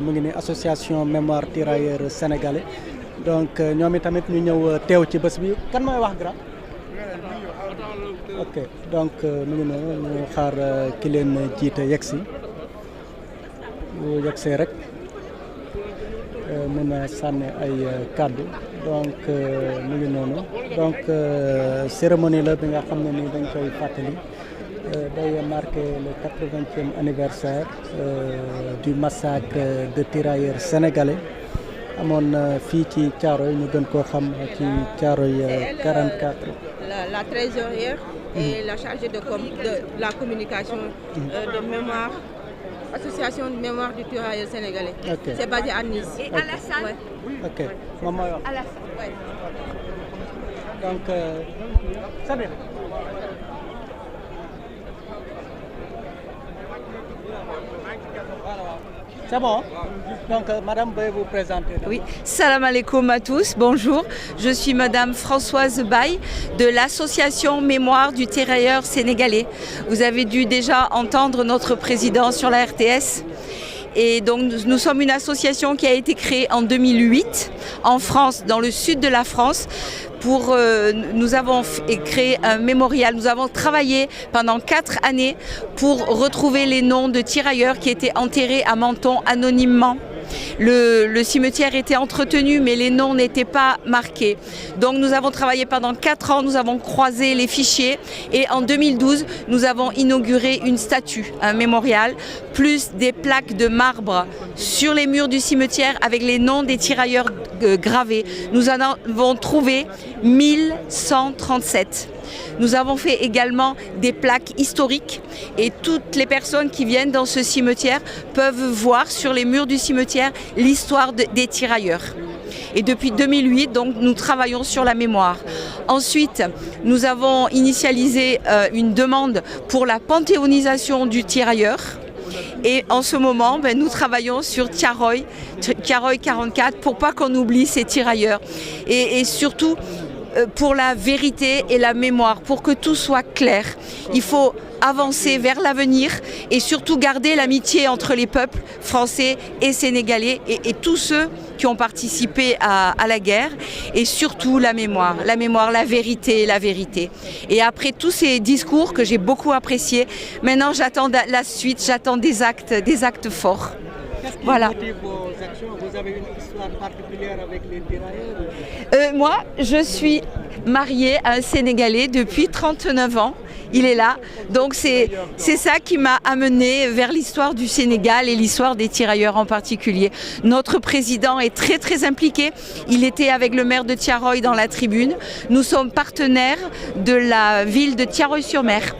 mu ngi ni association mémoire tirailleurs sénégalais donc ñoom itamit ñu ñëw teew ci bés bi kan mooy wax grand ok donc mu ngi noonu ñu xaar ki leen jiite yegsi bu yegsee rek mën a sànni ay kàddu donc mu ngi noonu donc cérémonie la bi nga xam ne ni dañ koy fàttali day marqué le 80e anniversaire du massacre de tirailleurs sénégalais amoon fii ci Thiaroye ñu gën koo xam ci Thiaroye 44. La trésorière et la chargée de la communication de mémoire, association de mémoire du tirailleur sénégalais. Okay. C'est basé à Nice. Et Alassane. Ouais. Ok. Maman. Alassane. Ouais. Donc, ça bien. C'est bon. Donc, madame, veuillez vous présenter. Oui, salam alaikum à tous, bonjour. Je suis madame Françoise Baye de l'association Mémoire du tirailleur sénégalais. Vous avez dû déjà entendre notre président sur la RTS. Et donc nous sommes une association qui a été créée en 2008 en France, dans le sud de la France. Nous avons créé un mémorial, nous avons travaillé pendant 4 années pour retrouver les noms de tirailleurs qui étaient enterrés à Menton anonymement. Le cimetière était entretenu mais les noms n'étaient pas marqués. Donc nous avons travaillé pendant 4 ans, nous avons croisé les fichiers et en 2012 nous avons inauguré une statue, un mémorial, plus des plaques de marbre sur les murs du cimetière avec les noms des tirailleurs gravés. Nous en avons trouvé 1137. Nous avons fait également des plaques historiques et toutes les personnes qui viennent dans ce cimetière peuvent voir sur les murs du cimetière l'histoire des tirailleurs. Et depuis 2008, donc, nous travaillons sur la mémoire. Ensuite, nous avons initialisé une demande pour la panthéonisation du tirailleur. Et en ce moment, nous travaillons sur Thiaroye 44 pour pas qu'on oublie ces tirailleurs. Et surtout, pour la vérité et la mémoire, pour que tout soit clair. Il faut avancer vers l'avenir et surtout garder l'amitié entre les peuples français et sénégalais et tous ceux qui ont participé à la guerre et surtout la mémoire, la vérité, la vérité. Et après tous ces discours que j'ai beaucoup appréciés, maintenant j'attends la suite, j'attends des actes forts. Qu'est-ce qui voilà. motive vos actions? Vous avez une histoire particulière avec les tirailleurs? Moi, je suis mariée à un Sénégalais depuis 39 ans. Il est là. Donc c'est ça qui m'a amenée vers l'histoire du Sénégal et l'histoire des tirailleurs en particulier. Notre président est très très impliqué. Il était avec le maire de Thiaroye dans la tribune. Nous sommes partenaires de la ville de Thiaroye-sur-Mer.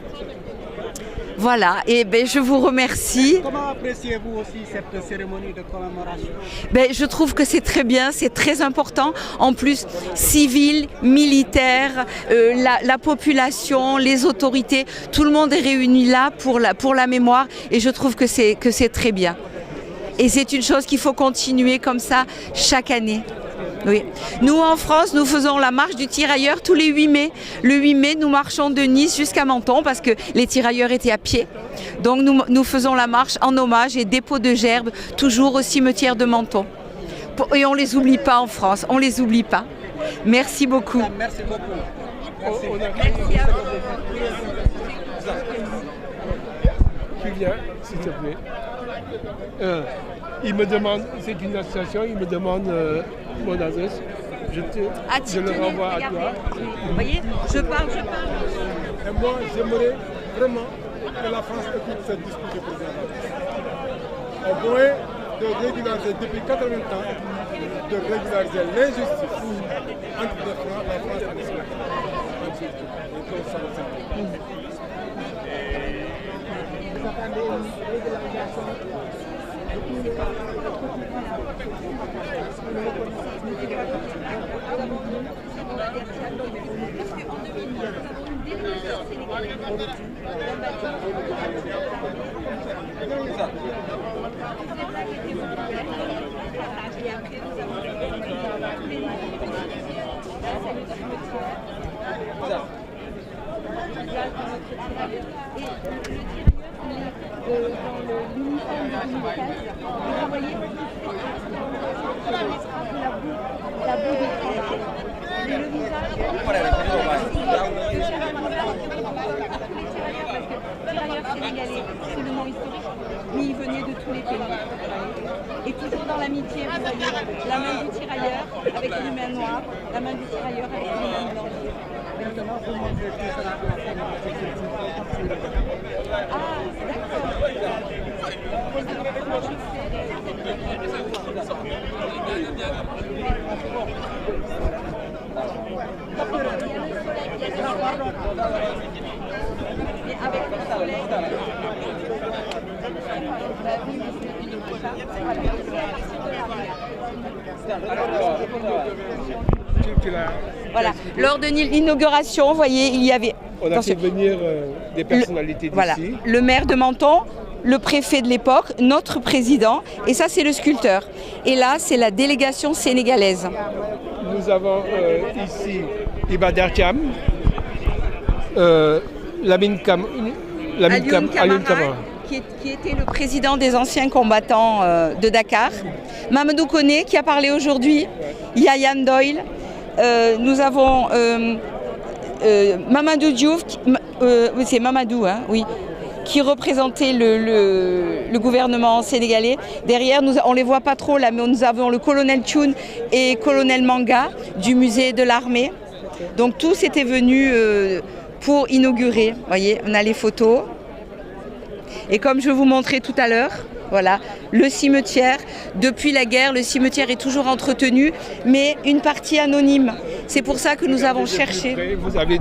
Voilà, et je vous remercie. Comment appréciez-vous aussi cette cérémonie de commémoration? Je trouve que c'est très bien, c'est très important. En plus, civils, militaires, la population, les autorités, tout le monde est réuni là pour la mémoire et je trouve que c'est très bien. Et c'est une chose qu'il faut continuer comme ça chaque année. Oui. Nous en France, nous faisons la marche du tirailleur tous les 8 mai. Le 8 mai, nous marchons de Nice jusqu'à Menton parce que les tirailleurs étaient à pied. Donc nous faisons la marche en hommage et dépôt de gerbes toujours au cimetière de Menton. Et on ne les oublie pas en France, on ne les oublie pas. Merci beaucoup. Merci beaucoup. Merci. Merci à vous. Qui vient, s'il te plaît. Il me demande, c'est une association, il me demande mon adresse. Je le renvoie à toi. Vous voyez, je parle. Et moi, j'aimerais vraiment que la France écoute cette discussion du président. Au moins de régulariser depuis 80 ans, de régulariser l'injustice entre la France et l'Espagne. Vous attendez une régularisation dans l'uniforme de 2015, vous travaillez tous les pays. Et toujours dans l'amitié, vous voyez la main du tirailleur avec une main noire, la main du tirailleur avec une main blanche. Maintenant, vous montrez tout ça. Ah, d'accord. Alors, comment je et avec le soleil. Voilà. Lors de l'inauguration, vous voyez, il y avait. On a fait venir des personnalités d'ici. Voilà. Le maire de Menton, le préfet de l'époque, notre président, et ça c'est le sculpteur. Et là, c'est la délégation sénégalaise. Nous avons ici Ibader Thiam, Lamine Kamara, qui était le président des anciens combattants de Dakar, Mamadou Koné qui a parlé aujourd'hui, Yayan Doyle, nous avons Mamadou Diouf, c'est Mamadou, hein, oui, qui représentait le gouvernement sénégalais. Derrière, on ne les voit pas trop là, mais nous avons le colonel Thioune et colonel Manga du musée de l'armée. Donc tous étaient venus pour inaugurer. Vous voyez, on a les photos. Et comme je vous montrais tout à l'heure, voilà, le cimetière, depuis la guerre, le cimetière est toujours entretenu, mais une partie anonyme. C'est pour ça que nous avons cherché. Vous avez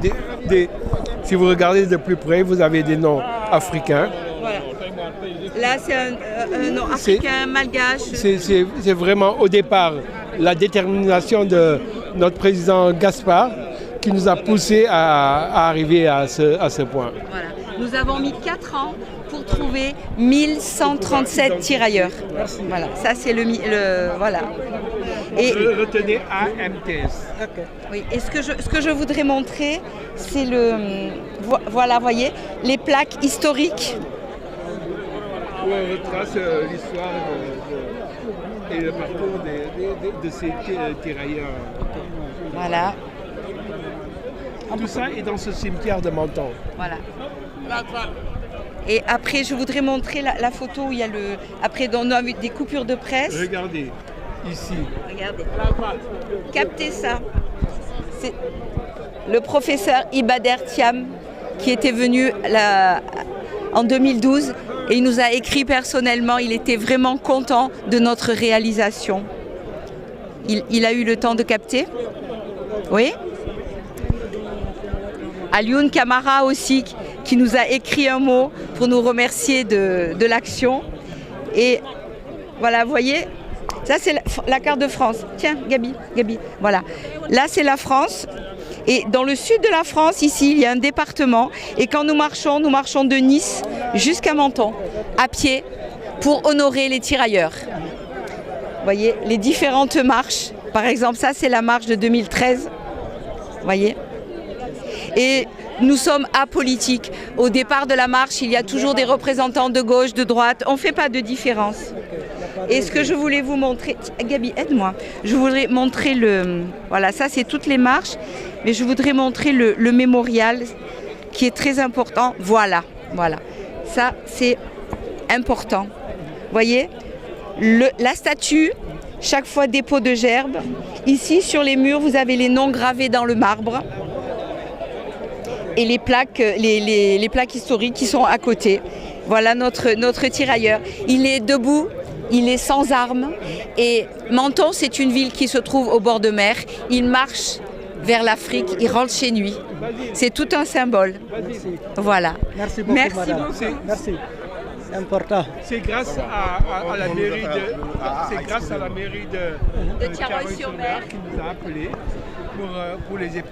si vous regardez de plus près, vous avez des noms africains. Voilà. Là, c'est un nom africain, malgache. C'est vraiment au départ la détermination de notre président Gaspard qui nous a poussé à arriver à ce point. Voilà. Nous avons mis 4 ans pour trouver 1137 tirailleurs. Merci. Voilà, ça c'est le voilà. Et retenez AMTS. Ok. oui, et ce que je voudrais montrer, c'est voilà, voyez, les plaques historiques. Où on retrace l'histoire et le parcours de ces tirailleurs. Voilà. Tout ça est dans ce cimetière de Menton. Voilà. Et après, je voudrais montrer la photo où il y a après, on a vu des coupures de presse. Regardez, ici. Regardez. Captez ça. C'est le professeur Ibader Thiam qui était venu en 2012 et il nous a écrit personnellement. Il était vraiment content de notre réalisation. Il a eu le temps de capter. Oui. Alioune Kamara aussi, qui nous a écrit un mot pour nous remercier de l'action. Et voilà, vous voyez, ça c'est la carte de France. Tiens, Gabi, voilà. Là c'est la France. Et dans le sud de la France, ici, il y a un département. Et quand nous marchons de Nice jusqu'à Menton, à pied, pour honorer les tirailleurs. Vous voyez, les différentes marches. Par exemple, ça c'est la marche de 2013. Vous voyez ? Et nous sommes apolitiques. Au départ de la marche, il y a toujours des représentants de gauche, de droite. On ne fait pas de différence. Et ce que je voulais vous montrer... Gabi, aide-moi. Je voudrais montrer voilà, ça c'est toutes les marches. Mais je voudrais montrer le mémorial qui est très important. Voilà. Ça, c'est important. Vous voyez, la statue, chaque fois dépôt de gerbes. Ici, sur les murs, vous avez les noms gravés dans le marbre. Et les plaques, les plaques historiques qui sont à côté. Voilà notre tirailleur. Il est debout, il est sans armes. Et Menton, c'est une ville qui se trouve au bord de mer. Il marche vers l'Afrique, il rentre chez lui. C'est tout un symbole. Merci. Voilà. Merci beaucoup, Merci madame. beaucoup. Merci. C'est important. C'est grâce à la mairie de Thiaroye-sur-Mer qui nous a appelés pour les épaules.